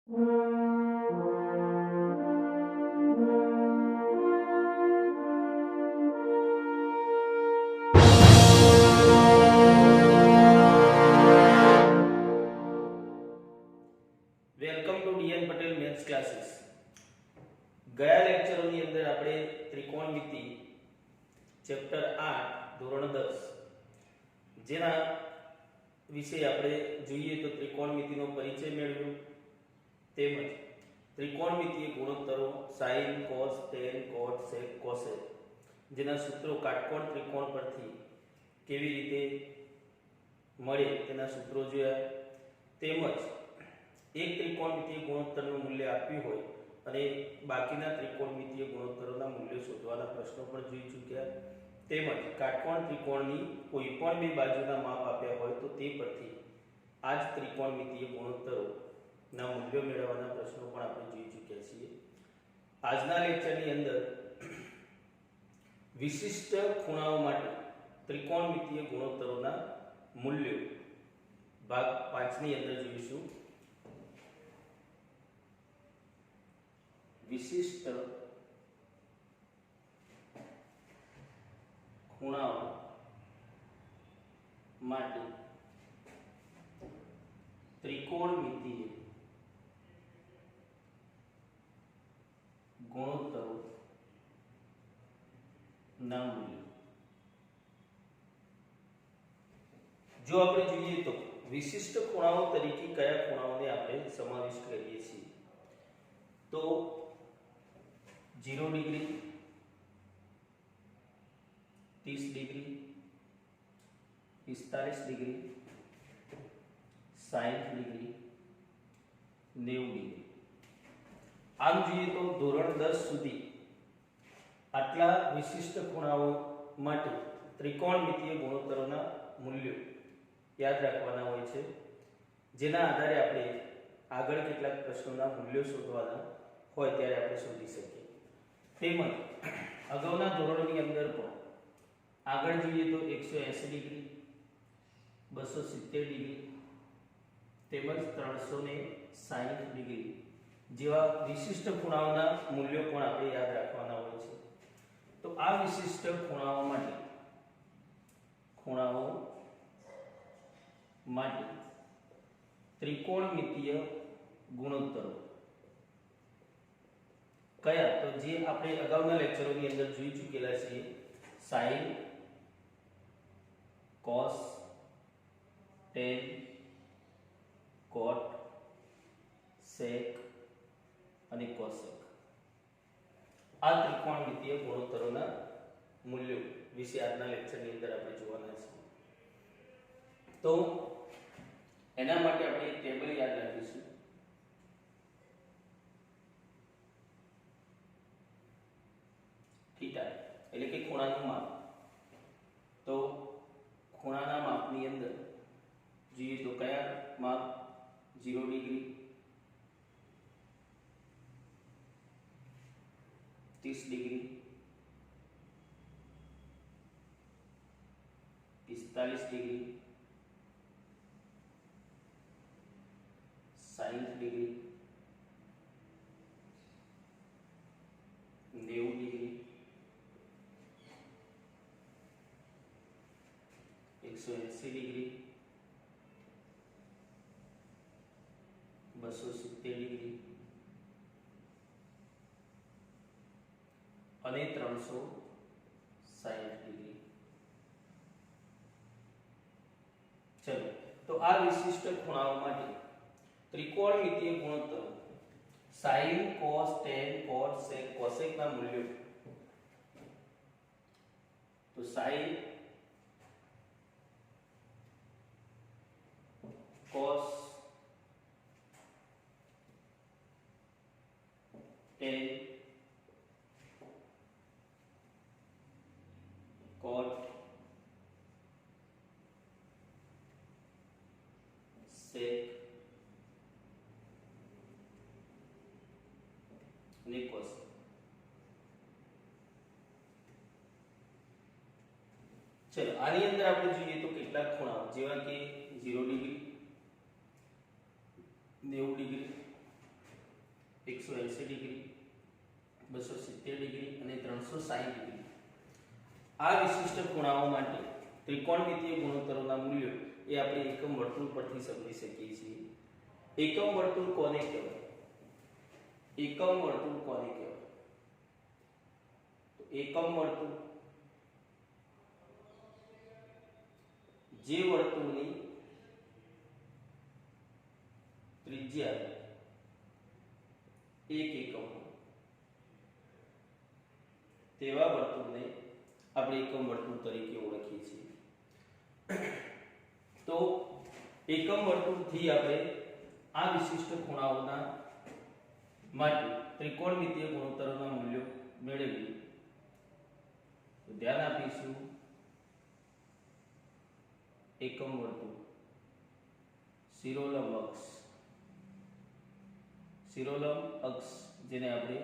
Welcome to DN Patel maths classes. ગયા લેક્ચરોની અંદર આપણે ત્રિકોણમિતિ ચેપ્ટર 8 ધોરણ 10 જેના વિશે આપણે જોઈએ તો ત્રિકોણમિતિનો પરિચય મેળવ્યો, તેમજ ત્રિકોણમિતિય ગુણોત્તરો sin, cos, tan, cot, sec, cosec જેના સૂત્રો કાટકોણ ત્રિકોણ પરથી કેવી રીતે મળે તેના સૂત્રો જોયા, તેમજ એક ત્રિકોણમિતિય ગુણોત્તરનું મૂલ્ય આપ્યું હોય અને બાકીના ત્રિકોણમિતિય ગુણોત્તરોના મૂલ્યો શોધવાના પ્રશ્નો પણ જોઈ ચૂક્યા, તેમજ કાટકોણ ત્રિકોણની કોઈ પણ બે બાજુના માપ આપ્યા હોય તો તે પરથી આ જ ત્રિકોણમિતિય ગુણોત્તરોના મૂલ્યો મેળવવાના પ્રશ્નો પણ આપણે જોઈ ચૂક્યા છીએ. આજના લેક્ચરની અંદર વિશિષ્ટ ખૂણાઓ માટે ત્રિકોણમિતિય ગુણોત્તરોના મૂલ્યો ભાગ 5 ની અંદર જોઈશું. વિશિષ્ટ ખૂણાઓ માટે ત્રિકોણમિતિય ગુણોત્તરો ના મૂલ્યો. જો આપણે જોઈએ તો વિશિષ્ટ ખૂણાઓ તરીકે કયા ખૂણાઓને આપણે સમાવિષ્ટ કરીએ છીએ તો 0 degree, 30 degree, 45 degree, 60 degree, 90 degree. આમ જોઈએ તો ધોરણ 10 સુધી આટલા વિશિષ્ટ ખૂણાઓ માટે ત્રિકોણમિતિય ગુણોત્તરોના મૂલ્યો યાદ રાખવાના હોય છે, જેના આધારે આપણે આગળ કેટલાક પ્રશ્નોના મૂલ્યો શોધવાના હોય ત્યારે આપણે શોધી શકીએ. તેમજ અગાઉના ધોરણોની અંદર પણ આગળ જોઈએ તો 180 ડિગ્રી, 270 ડિગ્રી તેમજ 360 ડિગ્રી જેવા વિશિષ્ટ ખૂણાઓના મૂલ્યો પણ આપણે યાદ રાખવાના હોય છે. તો આ વિશિષ્ટ ખૂણાઓ માટે ત્રિકોણમિતિય ગુણોત્તરો કયા, તો જે આપણે અગાઉના લેક્ચરોની અંદર જોઈ ચૂકેલા છીએ, sin, cos, tan, cot, sec અને cosec. આ ત્રિકોણમિતિય ગુણોત્તરોના મૂલ્યો વિશે આજના લેક્ચરની અંદર આપણે જોવાના છે. તો એના માટે આપણે એક ટેબલ યાદ રાખીશું. થીટા એટલે કે ખૂણાનું માપ. તો ખૂણાના માપની અંદર જોઈએ તો કયા માપ, 0 degree, 30 degree, 45 degree, 60 degree, 90 degree, 180 degree, 270 degree અને 360 ડિગ્રી. ચલો, તો આ વિશિષ્ટ ખૂણાઓ માટે ત્રિકોણમિતિય ગુણોત્તરો sin, cos, tan, cot, sec, cosec ના મૂલ્યો. તો sin, cos, tan, cot, sec અને cosec. ચલો, આની અંદર આપણે જોઈએ તો કેટલાક ખૂણાઓ જેવા કે 0 ડિગ્રી, 90 ડિગ્રી, 180 ડિગ્રી, 270 ડિગ્રી અને 360 ડિગ્રી. આ વિશિષ્ટ ખૂણાઓ માટે ત્રિકોણમિતીય ગુણોત્તરોના મૂલ્યો એ આપણે એકમ વર્તુળ પરથી સમજી શકીએ છીએ. એકમ વર્તુળ કોને કહેવાય? એકમ વર્તુળ કોને કહેવાય? તો એકમ વર્તુળ જે વર્તુળની ત્રિજ્યા 1 એકમ તેવા વર્તુળને આપણે એકમ વર્તુળ તરીકે ઓળખીએ છીએ. તો એકમ વર્તુળથી આપણે આ વિશિષ્ટ ખૂણાઓના માટે ત્રિકોણમિતીય ગુણોત્તરોના મૂલ્યો મેળવીએ. તો ધ્યાન આપીશું એકમ વર્તુળ, શિરોલંબ અક્ષ, શિરોલંબ અક્ષ જેને આપણે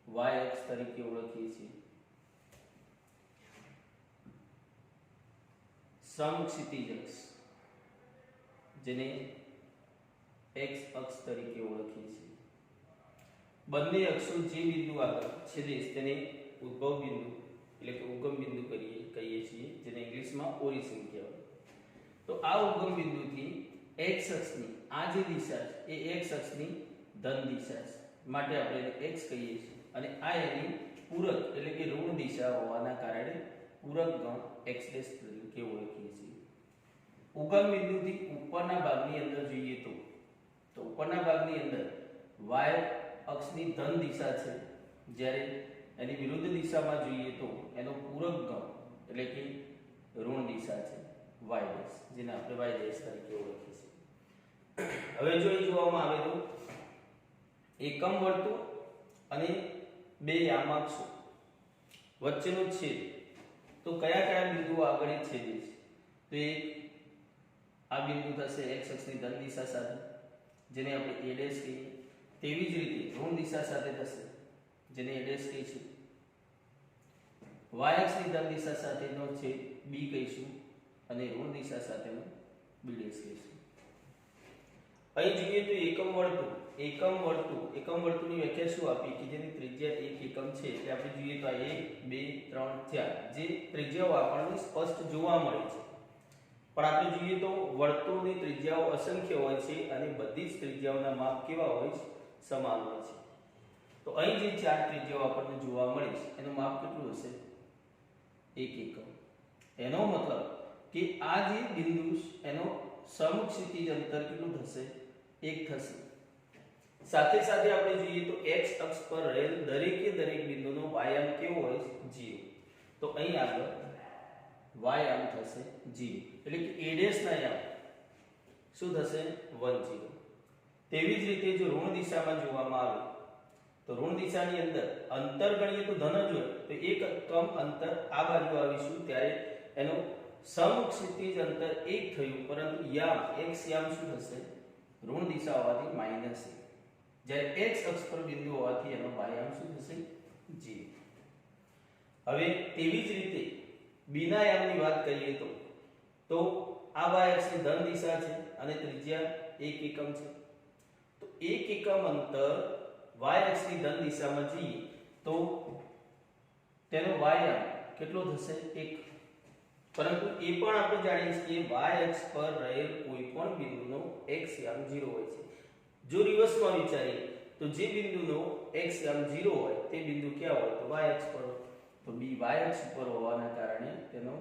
y અક્ષ તરીકે ઓળખીએ છીએ, સમક્ષિતિજ અક્ષ જેને x અક્ષ તરીકે ઓળખીએ છીએ. બંને અક્ષો જે બિંદુ આગળ છેદે તેને ઉદ્ભવ બિંદુ એટલે કે ઉગમ બિંદુ કહીએ છીએ, જેને ઇંગ્લિશમાં ઓરિજિન કહેવાય. તો આ ઉગમ બિંદુથી x અક્ષની આ જે દિશા છે એ x અક્ષની ધન દિશા છે, માટે આપણે એને x કહીએ છીએ, અને આ એની પૂરક એટલે કે ઋણ દિશા હોવાના કારણે પૂરક ગણ x' તરીકે ઓળખીએ છીએ. ઉગમ બિંદુથી ઉપરના ભાગની અંદર જોઈએ તો ઉપરના ભાગની અંદર y અક્ષની ધન દિશા છે, જ્યારે એની વિરુદ્ધ દિશામાં જોઈએ તો એનો પૂરક ગણ એટલે કે ઋણ દિશા છે y', જેને આપણે y' તરીકે ઓળખીએ છીએ. હવે જો એ જોવામાં આવે તો એકમ વર્તુળ અને બે યામાક્ષો વચ્ચેનો છેદ, તો કયા કયા બિંદુઓ આગળ છેદે છે? તો એક આ બિંદુ થશે x અક્ષની ધન દિશા સાથે, જેને આપણે a' કહીએ. તેવી જ રીતે ઋણ દિશા સાથે થશે, જેને a' કહીશું. y અક્ષની ધન દિશા સાથેનો છેદ b કહીશું, અને ઋણ દિશા સાથેનો b' કહીશું. અહીં જોઈએ તો એકમ વર્તુળની વ્યાખ્યા શું આપી કે જેની ત્રિજ્યા 1 એકમ છે. એટલે આપણે જોઈએ તો આ 1 2 3 4 જે ત્રિજ્યાઓ આપણને સ્પષ્ટ જોવા મળે છે. પણ આપણે જોઈએ તો વર્તુળની ત્રિજ્યાઓ અસંખ્ય હોય છે અને બધી જ ત્રિજ્યાઓના માપ કેવા હોય છે? સમાન હોય છે. તો અહીં જે ચાર ત્રિજ્યાઓ આપણને જોવા મળે છે એનું માપ કેટલું હશે? 1 એકમ. એનો મતલબ કે આ જે બિંદુ એનો સમક્ષિતિજ અંતર કેટલું થશે? 1 થશે. સાથે સાથે આપણે જોઈએ તો x અક્ષ પર રહેલ દરેકે દરેક બિંદુનો y આમ કેવો હોય? 0. તો અહીં આગળ y આમ થશે 0, એટલે કે a' ના યામ શું થશે? 1 0. તેવી જ રીતે જો ઋણ દિશામાં જોવામાં આવે તો ઋણ દિશાની અંદર અંતર ગણીએ તો ધન જ હોય, તો 1 એકમ અંતર આ બાજુ આવીશું ત્યારે એનો સમક્ષિતિજ અંતર 1 થયું, પરંતુ યામ x યામ શું થશે? ઋણ દિશા હોવાથી -1. જ્યારે x અક્ષ પર બિંદુ હોવાથી એનો y યામ શું થશે? 0. હવે તેવી જ રીતે બીના યામની વાત કરીએ તો આ y અક્ષની ધન દિશા છે અને ત્રિજ્યા 1 એકમ છે. તો 1 એકમ અંતર y અક્ષની ધન દિશામાં જઈએ તો તેનો y યામ કેટલો થશે? 1. પરંતુ એ પણ આપણે જાણીએ છીએ કે y અક્ષ પર રહેલ કોઈ પણ બિંદુનો x યામ 0 હોય છે. જો રિવર્સમાં વિચારીએ તો જે બિંદુનો x યામ 0 હોય તે બિંદુ ક્યાં હોય? તો y અક્ષ પર. તો b y અક્ષ પર હોવાના કારણે તેનો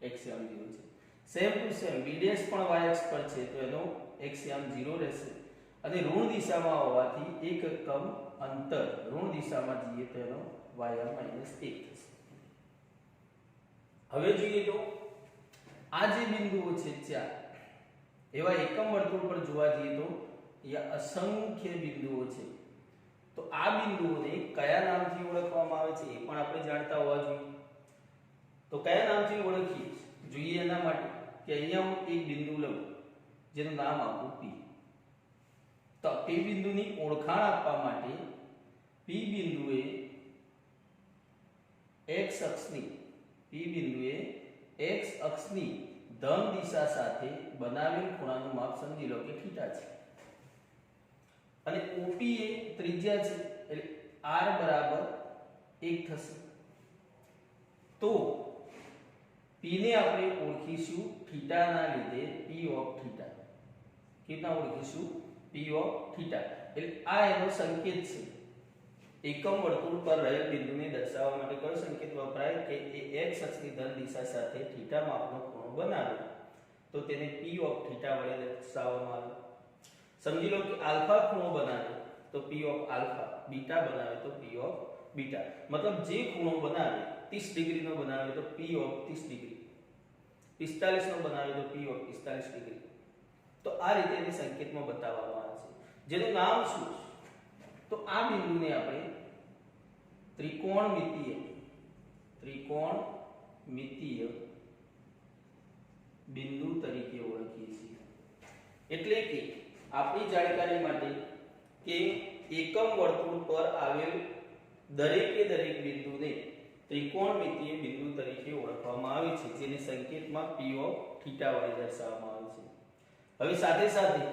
x યામ 0 છે. સેમ ટુ સેમ b' પણ y અક્ષ પર છે તો એનો x યામ 0 રહેશે, અને ઋણ દિશામાં હોવાથી 1 એકમ અંતર ઋણ દિશામાં જઈએ તો એનો y યામ -1 થશે. હવે જોઈએ તો આ જે બિંદુઓ છે 4 એવા એકમ વર્તુળ પર જોવા જઈએ તો અહીંયા અસંખ્ય બિંદુઓ છે. તો આ બિંદુઓને કયા નામથી ઓળખવામાં આવે છે એ પણ આપણે જાણતા હોવા જોઈએ. તો કયા નામથી ઓળખીએ જોઈએ એના માટે કે અહીંયા હું એક બિંદુ લઉં જેનું નામ આપું P. તો P બિંદુની ઓળખાણ આપવા માટે P બિંદુએ x અક્ષની ધન દિશા સાથે બનાવેલ ખૂણાનું માપ સમજી લો કે θ છે. અને OP એ ત્રિજ્યા છે એટલે r બરાબર 1 થશે. તો p ને આપણે ઓળખીશું થીટા ના લીધે p ઓફ થીટા. કેટલા ઓળખીશું? p of theta. એટલે આ એનો સંકેત છે. એકમ વર્તુળ પર રહેલ બિંદુને દર્શાવવા માટે કયો સંકેત વપરાય કે એ x અક્ષની ધન દિશા સાથે થીટા માપનો ખૂણો બનાવે તો તેને p ઓફ થીટા વડે દર્શાવવામાં આવે. સમજી લો કે આલ્ફા ખૂણો બનાવે તો p ઓફ આલ્ફા, બીટા બનાવે તો p ઓફ બીટા. મતલબ જે ખૂણો બનાવે 30 ડિગ્રી નો બનાવે તો p ઓફ 30 ડિગ્રી, 45 નો બનાવે તો p ઓફ 45 ડિગ્રી. તો આ રીતે એની સંકેતમાં બતાવવામાં આવે છે. જેનું નામ શું છે? તો આ બિંદુને આપણે ત્રિકોણમિતીય બિંદુ તરીકે ઓળખીએ છીએ. એટલે કે આપણી જાણકારી માટે કે એકમ વર્તુળ પર આવેલ દરેકે દરેક બિંદુને ત્રિકોણમિતીય બિંદુ તરીકે ઓળખવામાં આવે છે, જેને સંકેતમાં p ઓફ થીટા વડે દર્શાવવામાં આવે છે. હવે સાથે સાથે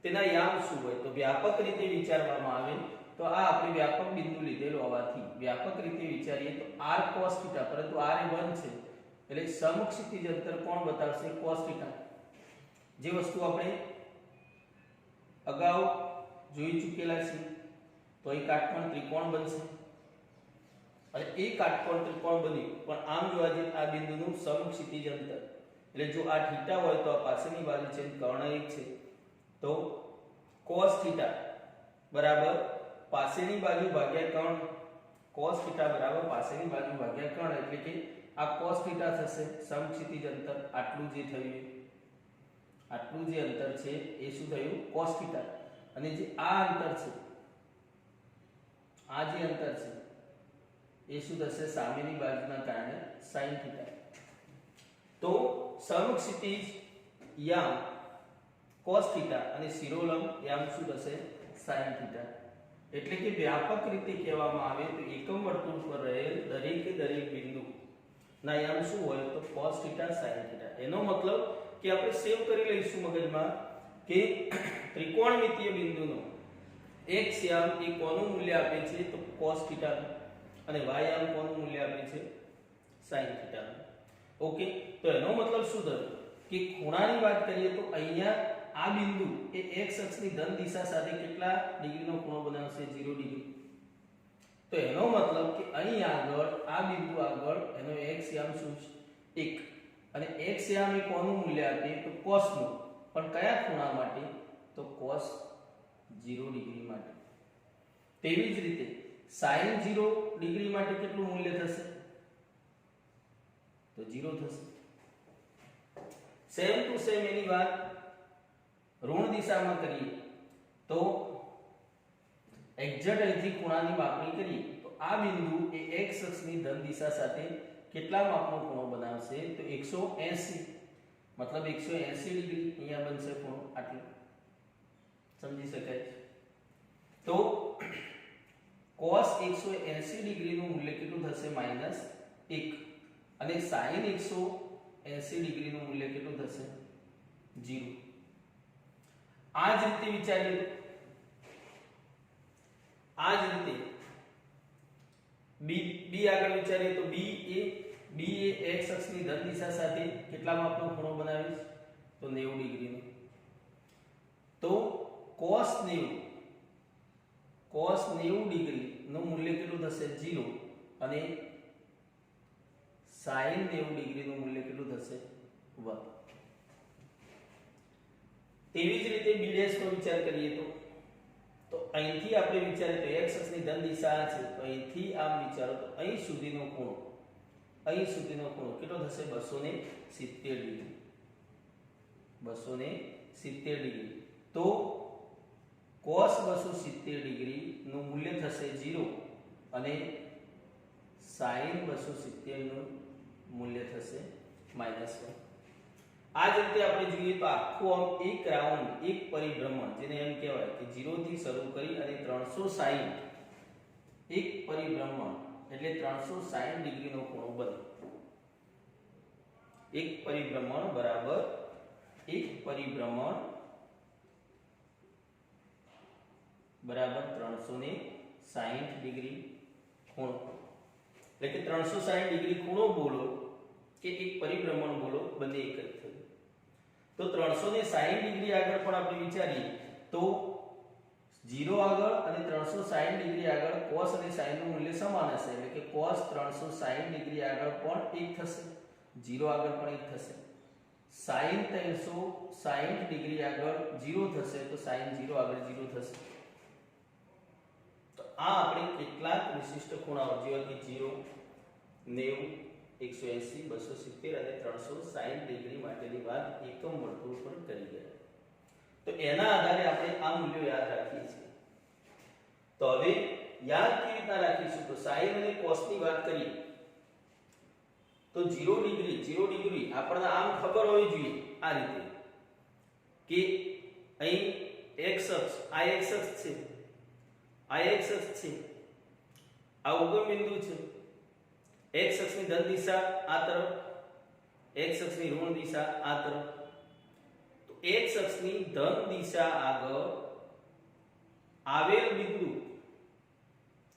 તેના યામ શું હોય? તો વ્યાપક રીતે વિચારવામાં આવે તો આ આપણે વ્યાપક બિંદુ લીધેલો હોવાથી વ્યાપક રીતે વિચારીએ તો r cos θ, પરંતુ r એ 1 છે એટલે સમક્ષિતિજ અંતર કોણ બતાવશે? cos θ. જે વસ્તુ આપણે અગાઉ જોઈ ચૂકેલા છે. તો એ કાટકોણ ત્રિકોણ બનશે અને એ કાટકોણ ત્રિકોણ બન્યું, પણ આમ જોવા જઈએ આ બિંદુનું સમક્ષિતિજ અંતર એટલે જો આ થીટા હોય તો આ પાછળની બાજુ છે કર્ણ 1 છે તો cos θ બરાબર પાછળની બાજુ ભાગ્યા કર્ણ. cos θ બરાબર પાછળની બાજુ ભાગ્યા કર્ણ એટલે કે આ cos θ થશે. સમક્ષિતિજ અંતર આટલું જે થયું, આટલું જે અંતર છે એ શું થયું? cos θ. અને જે આ અંતર છે, આ જે અંતર છે એ શું થશે? સામેની બાજુના કારણે sin θ. તો સમક્ષિતિજ યામ cos θ અને શિરોલંબ યામ શું થશે? sin θ. એટલે કે વ્યાપક રીતે કહેવામાં આવે તો એકમ વર્તુળ પર રહેલ દરેકે દરેક બિંદુ ના યામ શું હોય? તો cos θ sin θ. એનો મતલબ કે આપણે સેવ કરી લઈશું મગજમાં કે ત્રિકોણમિતીય બિંદુનો x યામ એ કોનું મૂલ્ય આપે છે? તો cos θ નું. અને y યામ કોનું મૂલ્ય આપે છે? sin θ નું. ઓકે, તો એનો મતલબ શું થયો કે ખૂણાની વાત કરીએ તો અહીંયા આ બિંદુ એ x અક્ષની ધન દિશા સાથે કેટલા ડિગ્રીનો ખૂણો બનાવશે? 0 ડિગ્રી. તો એનો મતલબ કે અહીં આગળ આ બિંદુ આગળ એનો x યામ શું છે? 1. અને x યામ એ કોનું મૂલ્ય આપે? તો cos નું. પણ કયા ખૂણા માટે? તો cos 0 ડિગ્રી માટે. તેવી જ રીતે sin 0 ડિગ્રી માટે કેટલું મૂલ્ય થશે? તો 0 થશે. સેમ ટુ સેમ એની વાત ઋણ દિશામાં કરીએ તો એક્ઝેક્ટ અહીંથી ખૂણાની માપણી કરીએ તો આ બિંદુ એ x અક્ષની ધન દિશા સાથે કેટલા માપનો ખૂણો બનાવશે? તો 180. મતલબ 180 ડિગ્રી અહીંયા બનશે ખૂણો. આટલું સમજી શકાય. તો cos 180 ડિગ્રીનું મૂલ્ય કેટલું થશે? -1. અને sin 180 ડિગ્રીનું મૂલ્ય કેટલું થશે? 0. આ જ રીતે વિચારીએ, આ જ રીતે b આગળ વિચારીએ તો b એ x અક્ષની ધન દિશા સાથે કેટલા માપનો ખૂણો બનાવે છે? તો 90 ડિગ્રીનો. તો cos 90 ડિગ્રી નું મૂલ્ય કેટલું થશે? 0. અને sin 90 ડિગ્રી નું મૂલ્ય કેટલું થશે? 1. તેવી જ રીતે b' નો વિચાર કરીએ તો અહીંથી આપણે વિચારીએ તો x અક્ષની ધન દિશા છે તો અહીંથી આમ વિચારો તો અહીં સુધીનો ખૂણો કેટલો થશે? 270 ડિગ્રી. 270 ડિગ્રી. તો cos 270 ડિગ્રી નું મૂલ્ય થશે 0 અને sin 270 નું મૂલ્ય થશે -1. આ જ રીતે આપણે જોઈએ તો આખું આમ એક રાઉન્ડ, એક પરિભ્રમણ, જેને એમ કહેવાય કે 0 થી શરૂ કરી અને 360 એક પરિભ્રમણ એટલે 360 ડિગ્રીનો ખૂણો બને. એક પરિભ્રમણ બરાબર એક પરિભ્રમણ બરાબર 360 ડિગ્રી ખૂણો, એટલે કે 360 ડિગ્રી ખૂણો બોલો કે એક પરિભ્રમણ બોલો બંને એક જ થયું. તો 360 ડિગ્રી આગળ પણ આપણે વિચારીએ તો 0 આગળ અને 360 ડિગ્રી આગળ cos અને sin નું મૂલ્ય સમાન હશે, એટલે કે cos 360 ડિગ્રી આગળ પણ 1 થશે, 0 આગળ પણ 1 થશે. sin 360 ડિગ્રી આગળ 0 થશે તો sin 0 આગળ 0 થશે. તો આ આપણે કેટલાક વિશિષ્ટ ખૂણાઓ જેવા કે 0, 90, 180, 270 અને 360 ડિગ્રી માટેની વાત એકમ વર્તુળ પર કરી ગયા. તો એના આધારે આપણે આ મૂલ્યો યાદ રાખીએ છીએ. તો હવે યાદ કેવી રીતના રાખીશું? તો sin અને cos ની વાત કરીએ તો 0 ડિગ્રી આપણને આમ ખબર હોવી જોઈએ આ રીતે કે અહીં x અક્ષ, આ x અક્ષ છે, આ x અક્ષ છે, આ ઉગમ બિંદુ છે. x અક્ષની ધન દિશા આ તરફ, x અક્ષની ઋણ દિશા આ તરફ. તો x અક્ષની ધન દિશા આગળ આવેલ બિંદુ,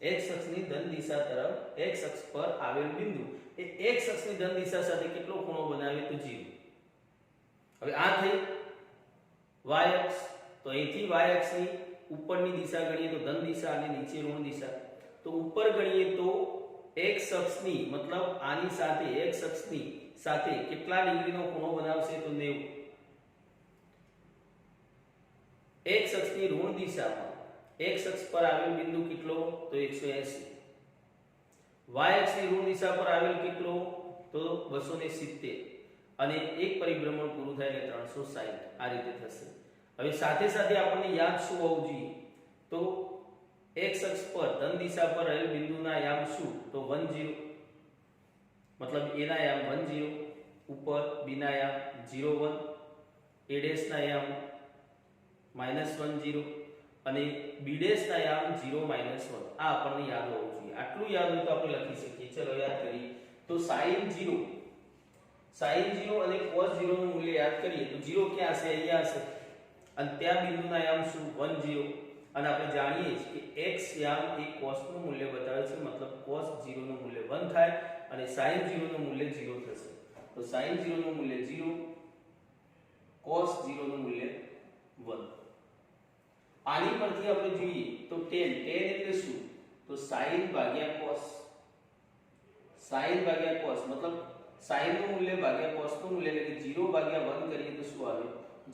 x અક્ષની ધન દિશા તરફ x અક્ષ પર આવેલ બિંદુ એ x અક્ષની ધન દિશા સાથે કેટલો ખૂણો બનાવે? તો 0. હવે આ થઈ y અક્ષ, તો અહીંથી y અક્ષની ઉપરની દિશા ગણીએ તો ધન દિશા અને નીચે ઋણ દિશા. તો ઉપર ગણીએ તો x અક્ષની મતલબ આની સાથે x અક્ષની સાથે કેટલા ડિગ્રીનો ખૂણો બનાવશે? તો 90. x અક્ષની ઋણ દિશામાં x અક્ષ પર આવેલ બિંદુ કેટલો? તો 180. y અક્ષની ઋણ દિશા પર આવેલ કેટલો? તો 270. અને એક પરિભ્રમણ પૂરું થાય એટલે 360. આ રીતે થશે. હવે સાથે સાથે આપણને યાદ શું હોવું જોઈએ? તો x અક્ષ પર ધન દિશા પર રહેલ બિંદુના યામ શું? તો 10, મતલબ a ના યામ 10, ઉપર b ના યામ 01, a ડેશ ના યામ -10 અને b ડેશ ના યામ 0 -1. આ આપણને યાદ હોવું જોઈએ. આટલું યાદ હોય તો આપણે લખી શકીએ. ચલો યાદ કરીએ. તો sin 0 અને cos 0 નું મૂલ્ય યાદ કરીએ તો 0 ક્યાં હશે? અહીંયા હશે. અને ત્યાં બિંદુના યામ શું? 10. અને આપણે જાણીએ છીએ કે x યામ એ cos નું મૂલ્ય બતાવે છે, મતલબ cos 0 નું મૂલ્ય 1 થાય અને sin 0 નું મૂલ્ય 0 થશે. તો sin 0 નું મૂલ્ય 0, cos 0 નું મૂલ્ય 1. આની પરથી આપણે જોઈએ તો tan એટલે શું? તો sin ભાગ્યા cos. sin ભાગ્યા cos મતલબ sin નું મૂલ્ય ભાગ્યા cos નું મૂલ્ય, એટલે કે 0 ભાગ્યા 1 કરીએ તો શું આવે?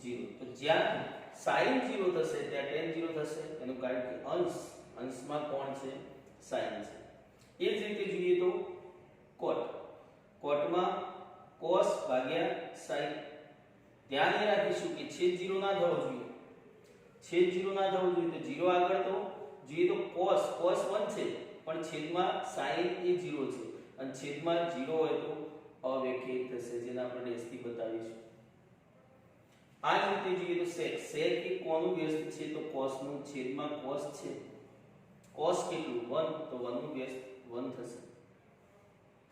0. તો જ્યાં sin 0 થશે ત્યાં tan 0 થશે. એનું કારણ કે અંશમાં કોણ છે? sin છે. એ જ રીતે જોઈએ તો cotમાં cos ભાગ્યા sin. ધ્યાન એ રાખીશું કે છેદ 0 ના થવો જોઈએ. છેદ 0 ના થવો જોઈએ. તો 0 આગળ તો જોઈએ તો cos 1 છે પણ છેદમાં sin એ 0 છે અને છેદમાં 0 હોય તો અવ્યાખ્યાયિત થશે, જેને આપણે ડેશથી બતાવીશું. આ જ રીતે જોઈએ તો sec એ કોનું વ્યસ્ત છે? તો cos નું. છેદમાં cos છે. cos કેટલું? 1, તો 1 નું વ્યસ્ત 1 થશે.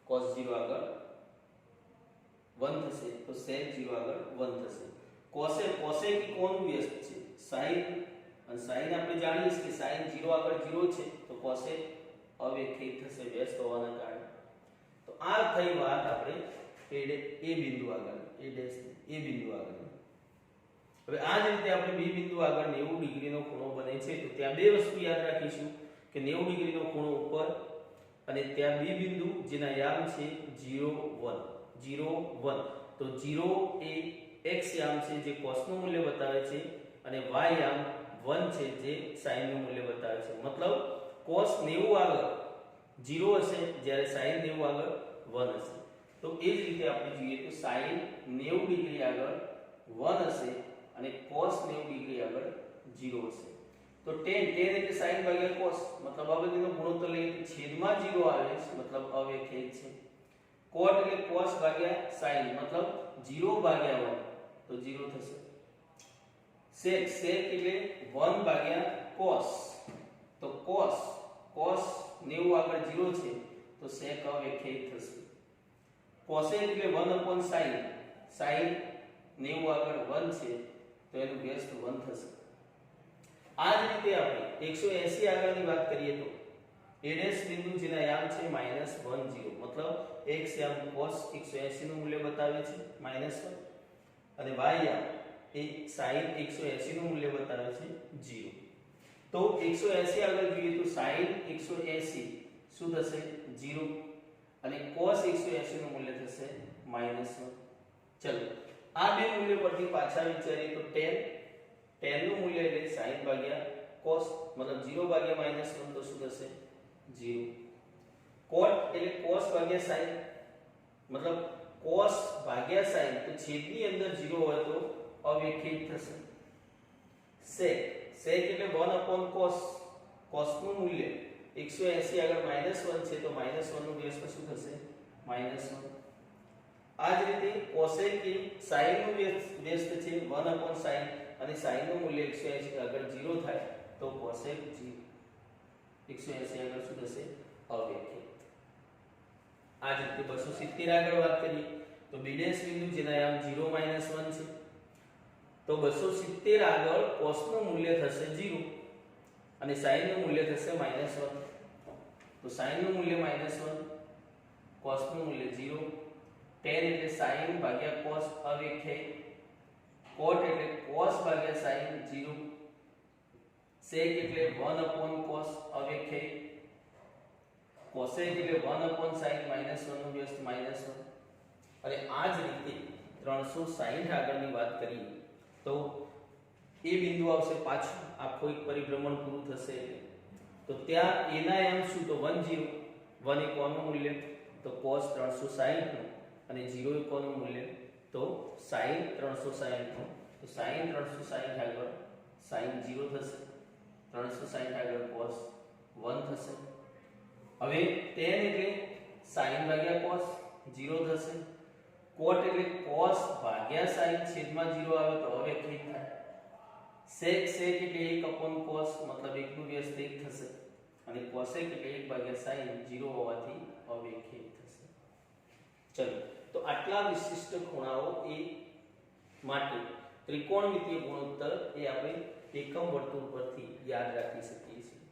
cos 0 આગળ 1 થશે તો sec 0 આગળ 1 થશે. cosec એ કોનું વ્યસ્ત છે? sin. અને sin આપણે જાણીએ છીએ કે sin 0 આગળ 0 છે તો cosec અવ્યાખ્યાયિત થશે વ્યસ્ત હોવાના કારણે. તો આ થઈ વાત આપણે એ બિંદુ આગળ, એ બિંદુ આગળ. હવે આ જ રીતે આપણે બી બિંદુ આગળ 90 ડિગ્રીનો ખૂણો બને છે. તો ત્યાં બે વસ્તુ યાદ રાખીશું કે 90 ડિગ્રીનો ખૂણો ઉપર અને ત્યાં બી બિંદુ જેના યામ છે 0, 1. તો 0 એ x યામ છે જે cos નું મૂલ્ય બતાવે છે અને y યામ 1 છે જે sin નું મૂલ્ય બતાવે છે. મતલબ cos 90 આગળ 0 હશે જ્યારે sin 90 આગળ 1 હશે. તો એ જ રીતે આપણે જોઈએ તો sin 90 ડિગ્રી આગળ 1 હશે અને cos 90 ડિગ્રી આગળ 0 હશે. તો tan એટલે sin ભાગ્યા cos, મતલબ આ બંનેનો ગુણોત્તર લઈએ તો છેદમાં 0 આવે છે, મતલબ અવ્યાખ્યાયિત છે. cot એટલે cos ભાગ્યા sin, મતલબ 0 ભાગ્યા 1 તો 0 થશે. sec એટલે 1 ભાગ્યા cos, તો cos 90 આગળ 0 છે તો sec અવ્યાખ્યાયિત થશે. cosec એટલે 1/sin, sin 90 આગળ 1 છે તો એનું વ્યસ્ત 1 થશે. આ જ રીતે આપણે 180 આગળની વાત કરીએ તો a' બિંદુ જેના યામ છે -10 મતલબ x યામ cos 180 નું મૂલ્ય બતાવે છે -1 અને y યામ એ sin 180 નું મૂલ્ય બતાવે છે 0. તો 180 આગળ જોઈએ તો sin 180 શું થશે 0 અને cos 180 નું મૂલ્ય થશે -1. ચલો આ બે મૂલ્ય પરથી પાછા વિચારીએ તો tan નું મૂલ્ય એટલે sin ભાગ્યા cos મતલબ 0 ભાગ્યા -1 તો શું થશે 0. cot એટલે cos ભાગ્યા sin મતલબ cos ભાગ્યા sin તો છેદની અંદર 0 હોય તો અવ્યખિત થશે. sec એટલે 1 cos cos નું મૂલ્ય 180 આગળ -1 છે તો -1 નું વ્યસ્ત શું થશે -1. આ જ રીતે cosec એ sin નું વ્યસ્ત છે 1 sin અને sin નું મૂલ્ય 180 આગળ 0 થાય તો cosec 180 આગળ શું થશે અવ્યખિત. આ જ રીતે 270 આગળ વાત કરીએ તો b' બિંદુ જેના યામ 0 -1 છે તો 270 આગળ cos નું મૂલ્ય થશે 0 અને sin નું મૂલ્ય થશે -1. તો sin નું મૂલ્ય -1 cos નું મૂલ્ય 0 tan એટલે sin ભાગ્યા cos અવ્યખિત cot એટલે cos ભાગ્યા sin 0 sec એટલે 1 cos અવ્યખિત cosec એટલે 1 sin -1 નું વ્યસ્ત -1. અને આ જ રીતે 360 આગળની વાત કરીએ તો એ બિંદુ આવશે પાછું આખો એક પરિભ્રમણ પૂરું થશે તો ત્યાં a ના યામ શું તો 10 1 એ કોનું મૂલ્ય તો cos 360 નું અને 0 એ કોનું મૂલ્ય તો sin 360 નું તો sin 360 આગળ sin 0 થશે 360 આગળ cos 1 થશે. હવે tan એટલે sin ભાગ્યા cos 0 થશે cot એટલે cos ભાગ્યા sin છેદમાં 0 આવે તો અવ્યખિત થાય. sec એટલે 1 cos મતલબ 1 નું વ્યસ્ત 1 થશે અને cosec એટલે 1 ભાગ્યા sin 0 હોવાથી અવ્યખિત થશે. ચલો તો આટલા વિશિષ્ટ ખૂણાઓ એ માટે ત્રિકોણમિતિય ગુણોત્તર એ આપણે એકમ વર્તુળ પરથી યાદ રાખી શકીએ છીએ.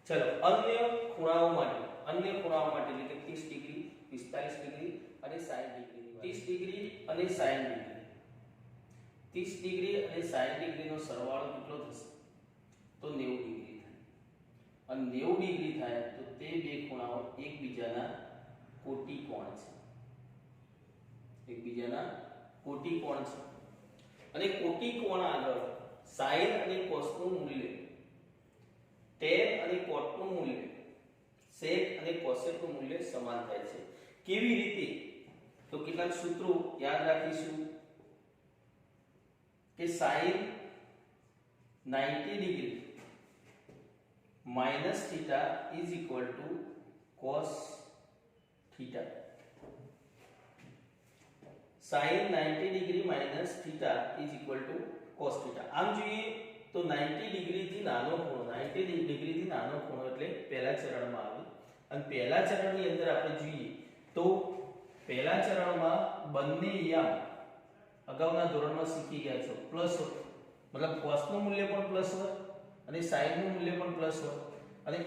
ચલો અન્ય ખૂણાઓ માટે એટલે કે 30 ડિગ્રી 45 ડિગ્રી અને 60 ડિગ્રી 30 ડિગ્રી અને 60 ડિગ્રી 30 ડિગ્રી અને 60 ડિગ્રીનો સરવાળો કેટલો થશે તો 90 ડિગ્રી થાય અને 90 ડિગ્રી થાય તો તે બે ખૂણાઓ એકબીજાના કોટી કોણ છે અને કોટી કોણ આગળ sin અને cos નું મૂલ્ય tan અને cot નું મૂલ્ય sec અને cosec નું મૂલ્ય સમાન થાય છે. કેવી રીતે તો કેટલાક સૂત્રો યાદ રાખીશું કે sin 90 degree minus theta is equal to cos theta. sin 90 degree minus theta is equal to cos theta. આમ જોઈએ તો 90 ડિગ્રીથી નાનો ખૂણો 90 ડિગ્રીથી નાનો ખૂણો એટલે પહેલા ચરણમાં આવે અને પહેલા ચરણની અંદર આપણે જોઈએ તો પહેલા ચરણમાં બંને યામ અગાઉના ધોરણમાં શીખી ગયા છો પ્લસ હોય મતલબ cos નું મૂલ્ય પણ પ્લસ હોય અને sin નું મૂલ્ય પણ પ્લસ હોય અને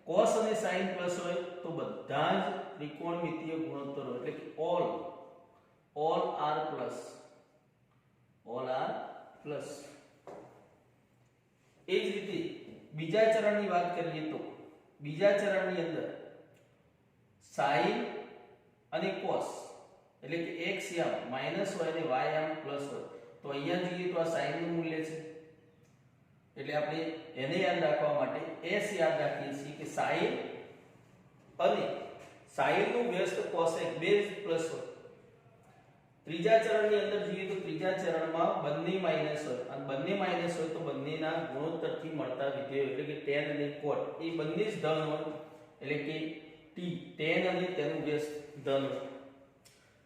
cos અને sin પ્લસ હોય તો બધા જ ત્રિકોણમિતિય ગુણોત્તરો એટલે કે all are plus. એ જ રીતે બીજા ચરણની વાત કરીએ તો બીજા ચરણની અંદર sin અને cos એટલે કે x યામ માઈનસ હોય અને y યામ પ્લસ હોય તો અહીંયા જોઈએ તો આ sin નું મૂલ્ય છે એટલે આપણે એને યાદ રાખવા માટે s યાદ રાખીએ છીએ કે sin અને sin નું વ્યસ્ત cosec બે પ્લસ હોય. ત્રીજા ચરણની અંદર જોઈએ તો ત્રીજા ચરણમાં બંને માઈનસ હોય અને બંને માઈનસ હોય તો બંનેના ગુણોત્તરથી મળતા વિધેયો એટલે કે tan અને cot એ બંને જ ધન હોય એટલે કે t tan અને તેનું વ્યસ્ત ધન હોય.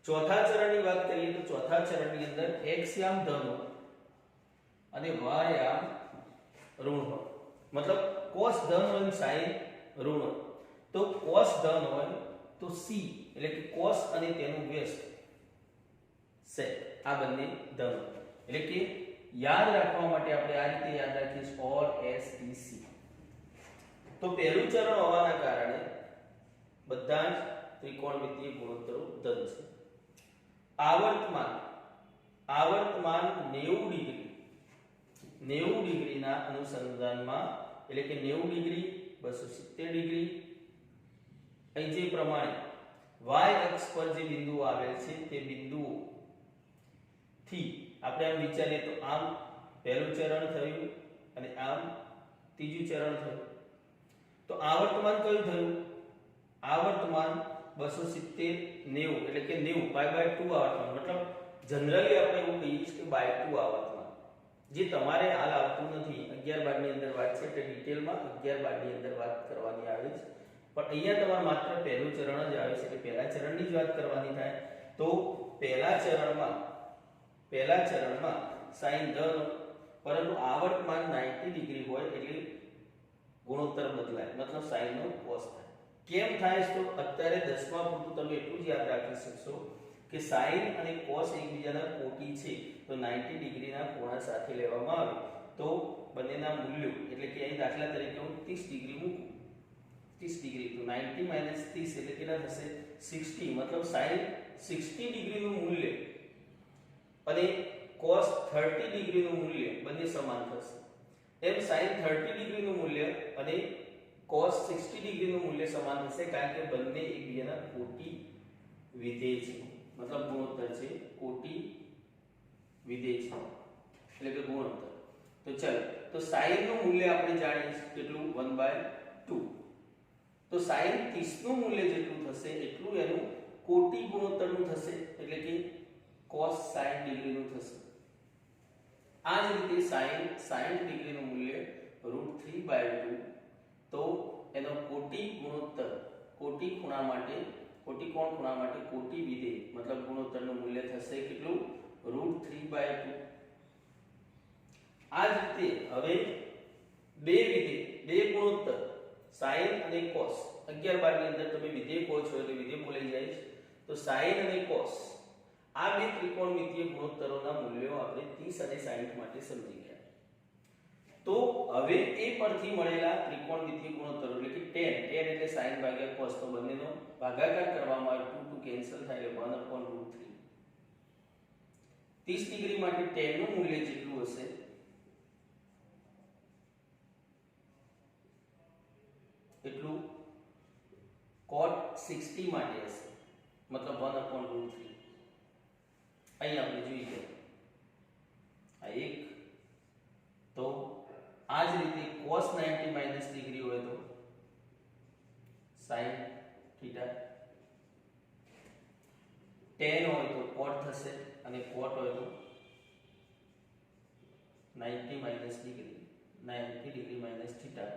ચોથા ચરણની વાત કરીએ તો ચોથા ચરણની અંદર x યામ ધન હોય અને y યામ ઋણ હોય મતલબ cos ધન હોય અને sin ઋણ હોય તો cos ધન હોય તો c એટલે કે cos અને તેનું વ્યસ્ત sec આ બંને ધન એટલે કે યાદ રાખવા માટે આપણે આ રીતે યાદ રાખીશું ઓલ એસ ઈ સી. તો પહેલું ચરણ હોવાના કારણે બધા જ ત્રિકોણમિતિય ગુણોત્તરો ધન છે. આવર્તમાન 90 ડિગ્રીના અનુસંધાનમાં એટલે કે 90 ડિગ્રી 270 ડિગ્રી અહીં જે પ્રમાણે y અક્ષ પર જે બિંદુઓ આવેલ છે તે બિંદુઓ થી આપણે આમ વિચારીએ તો આમ પહેલું ચરણ થયું અને આમ ત્રીજું ચરણ થયું. તો આવર્તમાન કયું થયું? આવર્તમાન 270 90 એટલે કે 90 પાઈ બાય 2 આવર્તમાન. મતલબ જનરલી આપણે એવું કહીએ કે બાય 2 આવર્તમાન, જે તમારે હાલ આવતું નથી. 11 બારની અંદર વાત છે એટલે ડિટેલમાં 11 બારની અંદર વાત કરવાની આવે છે, પણ અહીંયા તમારે માત્ર પહેલું ચરણ જ આવે છે એટલે પહેલા ચરણની જ વાત કરવાની થાય. તો પહેલા ચરણમાં sin ધન, પરંતુ આવર્તમાન 90 ડિગ્રી હોય એટલે ગુણોત્તર બદલાય, મતલબ sin નો cos થાય. કેમ થાય તો અત્યારે 10મા પૂરતું તમે એટલું જ યાદ રાખી શકશો કે sin અને cos એકબીજાના કોટી છે. તો 90 ડિગ્રીના ખૂણા સાથે લેવામાં આવે તો બંનેના મૂલ્યો એટલે કે અહીં દાખલા તરીકે હું 30 ડિગ્રી મૂકું, 30 ડિગ્રી તો 90 - 30 એટલે કેટલા થશે? 60. મતલબ sin 60 ડિગ્રીનું મૂલ્ય અને cos 30 ડિગ્રીનું મૂલ્ય બંને સમાન થશે. એમ sin 30 ડિગ્રીનું મૂલ્ય અને cos 60 ડિગ્રીનું મૂલ્ય સમાન થશે, કારણ કે બંને એકબીજાના કોટી વિધેય છે. મતલબ ગુણોત્તર છે, કોટી વિધેય છે એટલે કે ગુણોત્તર. તો ચાલો, તો sin નું મૂલ્ય આપણે જાણીએ છીએ કેટલું? 1/2. તો sin 30 નું મૂલ્ય જેટલું થશે એટલું એનું કોટી ગુણોત્તરનું થશે એટલે કે cos 60 ડિગ્રીનું થશે. આ જ રીતે sin 60 ડિગ્રીનું મૂલ્ય √3/2. તો એનો કોટી ગુણોત્તર, કોટી ખૂણા માટે, કોટી કોણ ખૂણા માટે કોટી વિધેય મતલબ ગુણોત્તરનું મૂલ્ય થશે કેટલું? √3/2. આ જ રીતે હવે બે વિધેય, બે ગુણોત્તર sin અને cos 11 બારની અંદર તમે વિધેય કહો છો એટલે વિધેય બોલાઈ જાય છે. તો sin અને cos આ બે ત્રિકોણમિતિય ગુણોત્તરોના મૂલ્યો આપણે 30 અને 60 માટે સમજી ગયા. તો હવે એ પરથી મળેલા ત્રિકોણમિતિય ગુણોત્તરો એટલે કે tan એટલે sin ભાગ્યા cos, તો બંનેનો ભાગાકાર કરવામાં આવે 2 કેન્સલ થાય એટલે 1/√3. 30 ડિગ્રી માટે tan નું મૂલ્ય જેટલું હશે એટલું cot 60 માટે હશે, મતલબ 1/√3. અહીં આપણે જોઈ ગયા આ એક. તો આ જ રીતે cos 90 - ડિગ્રી હોય તો sin થીટા, tan હોય તો cot થશે અને cot હોય તો 90 - degree, 90 degree - theta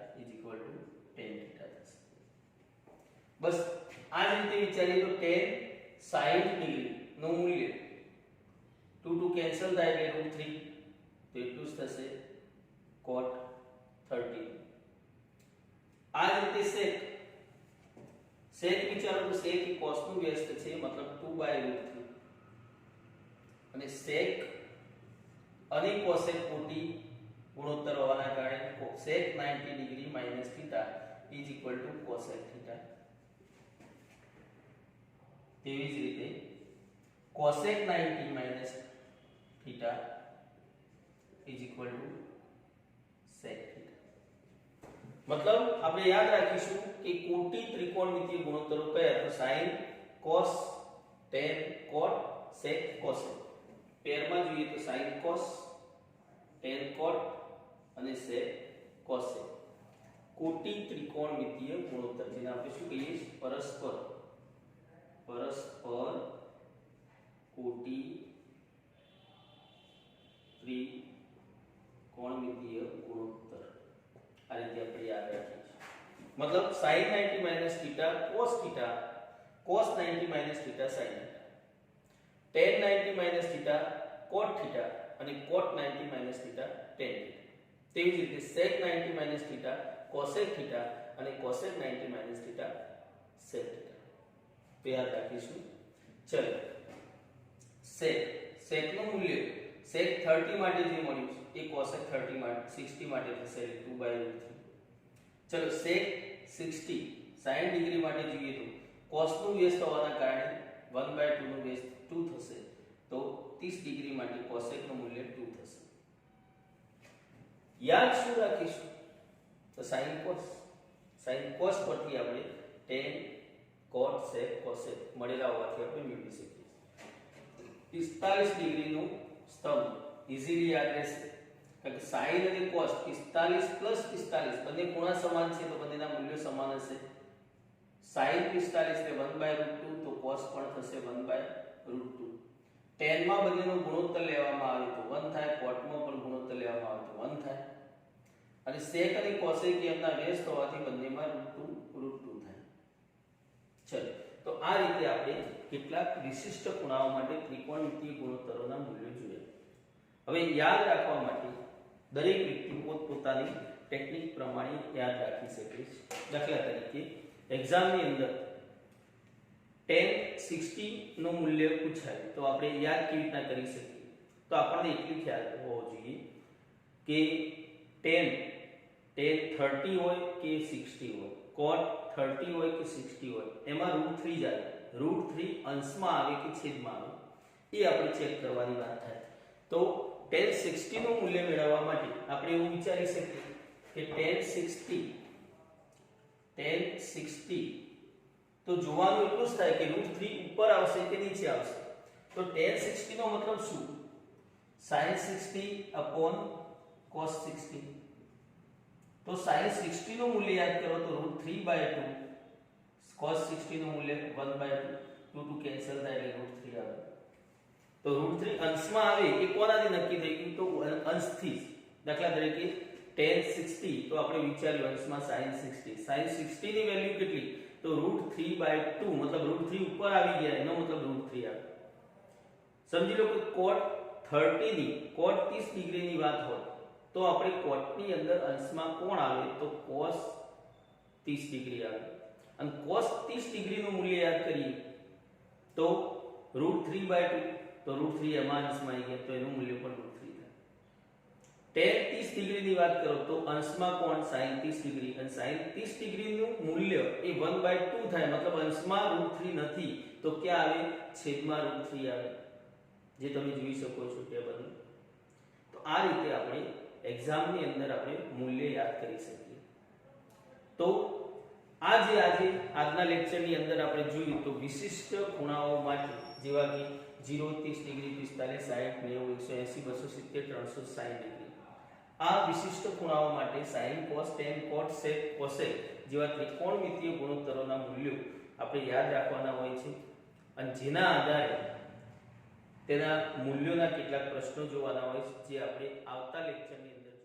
tan theta થશે. બસ આ જ રીતે વિચારીએ તો tan 60 ડિગ્રી નું મૂલ્ય 2 કેન્સલ થાય એટલે √3, તો એટલું જ થશે cot 30. આ જ રીતે sec વિચારો તો sec એ cos નું વ્યસ્ત છે, મતલબ 2/√3, અને sec અને cosec કોટી ગુણોત્તર હોવાના કારણે sec 90 degree - theta cosec theta. તેવી જ રીતે cosec 90 - થીટા sec થીટા. મતલબ આપણે યાદ રાખીશું કે કોટી ત્રિકોણમિતિય ગુણોત્તરો કયા? તો sin, cos, tan, cot, sec, cosec. પેરમાં જોઈએ તો sin cos, tan cot અને sec cosec. કોટી ત્રિકોણમિતિય ગુણોત્તર, જેને આપણે શું કહીએ? પરસ્પર કોટી ત્રિકોણમિતિય ગુણોત્તર. આ રીતે આપણે યાદ રાખીએ છીએ. મતલબ sin 90 - theta cos theta, cos 90 - theta sin theta, tan 90 - theta cot theta અને cot 90 - થીટા tan થીટા. તેવી જ રીતે sec 90 - થીટા cosec થીટા અને cosec 90 - થીટા sec થીટા. તો યાદ રાખીશું. ચલો, sec નું મૂલ્ય sec 30 માટે જે મળ્યું છે એ cosec 30 માટે 60 માટે થશે એટલે 2/√3. ચલો sec 60 60 ડિગ્રી માટે જોઈએ તો cos નું બેઝ થવાના કારણે 1/2 નું બેઝ 2 થશે તો 30 ડિગ્રી માટે cosec નું મૂલ્ય 2 થશે. યાદ શું રાખીશું તો sin cos પરથી આપણે tan cot sec cosec મળેલા હોવાથી આપણે મેળવી શકીએ. 45 ડિગ્રીનું સ્તંભ ઈઝીલી યાદ રહેશે કારણ કે sin અને cos 45 પ્લસ 45 બંને ખૂણા સમાન છે તો બંનેના મૂલ્યો સમાન હશે. sin 45 એટલે 1/√2 તો cos પણ થશે 1/√2. tan માં બંનેનો ગુણોત્તર લેવામાં આવે તો 1 થાય, cot માં પણ ગુણોત્તર લેવામાં આવે તો 1 થાય. અને sec અને cosec એમના વ્યસ્ત હોવાથી બંનેમાં √2 થાય. ચલો તો આ રીતે આપણે કેટલાક વિશિષ્ટ ખૂણાઓ માટે ત્રિકોણમિતિય ગુણોત્તરોના મૂલ્યો જોયા. હવે યાદ રાખવા માટે દરેક વ્યક્તિ પોતપોતાની ટેકનિક પ્રમાણે યાદ રાખી શકે છે. દાખલા તરીકે એક્ઝામની અંદર tan 60 નું મૂલ્ય પૂછાય તો આપણે યાદ કેવી રીતના કરી શકીએ તો આપણને એટલી ખ્યાલ હોવો જોઈએ કે tan 30 હોય કે 60 હોય, cot 30 હોય કે 60 હોય એમાં √3 જાય. √3 અંશમાં આવે કે છેદમાં આવે એ આપણે ચેક કરવાની વાત થાય. તો tan 60 નું મૂલ્ય મેળવવા માટે આપણે એવું વિચારી શકીએ કે tan 60 તો જોવાનું એટલું જ થાય કે √3 ઉપર આવશે કે નીચે આવશે. તો tan 60 નો મતલબ શું? sin 60 upon cos 60. તો sin 60 નું મૂલ્ય યાદ કરો તો √3/2, cos 60 નું મૂલ્ય 1/2, 2 કેન્સલ થાય એટલે √3 આવે. તો √3 અંશમાં આવે એ કોનાથી નક્કી થઈ ગયું? તો અંશથી. દાખલા તરીકે tan 60 તો આપણે વિચાર્યું અંશમાં sin 60. sin 60 ની વેલ્યુ કેટલી? તો √3/2 મતલબ √3 ઉપર આવી ગયા એનો મતલબ √3 આવે. સમજી લો કે cot 30 ની cot 30 ડિગ્રીની વાત હોય તો આપણે cot ની અંદર અંશમાં કોણ આવે તો cos 30 ડિગ્રી આવે. અને cos 30 ડિગ્રીનું મૂલ્ય યાદ કરીએ તો √3/2 તો √3 એમાં અંશમાં આવી ગયા તો એનું મૂલ્ય પણ √3 થાય. tan 30 ડિગ્રીની વાત કરો તો અંશમાં કોણ sin 30 ડિગ્રી અને sin 30 ડિગ્રીનું મૂલ્ય એ 1/2 થાય મતલબ અંશમાં √3 નથી તો ક્યાં આવે? છેદમાં √3 આવે જે તમે જોઈ શકો છો ટેબલ. તો આ રીતે આપણે એક્ઝામની અંદર આપણે મૂલ્ય યાદ કરી શકીએ. તો આજના લેક્ચરની અંદર આપણે જોયું તો વિશિષ્ટ ખૂણાઓ માટે જેવા કે 0, 30 ડિગ્રી, 45, 60, 90, 180, 270, 360 ડિગ્રી આ વિશિષ્ટ ખૂણાઓ માટે sin, cos, tan, cot, sec, cosec જેવા ત્રિકોણમિતિય ગુણોત્તરોના મૂલ્યો આપણે યાદ રાખવાના હોય છે અને જેના આધારે તેના મૂલ્યોના કેટલાક પ્રશ્નો જોવાના હોય છે જે આપણે આવતા લેક્ચરની અંદર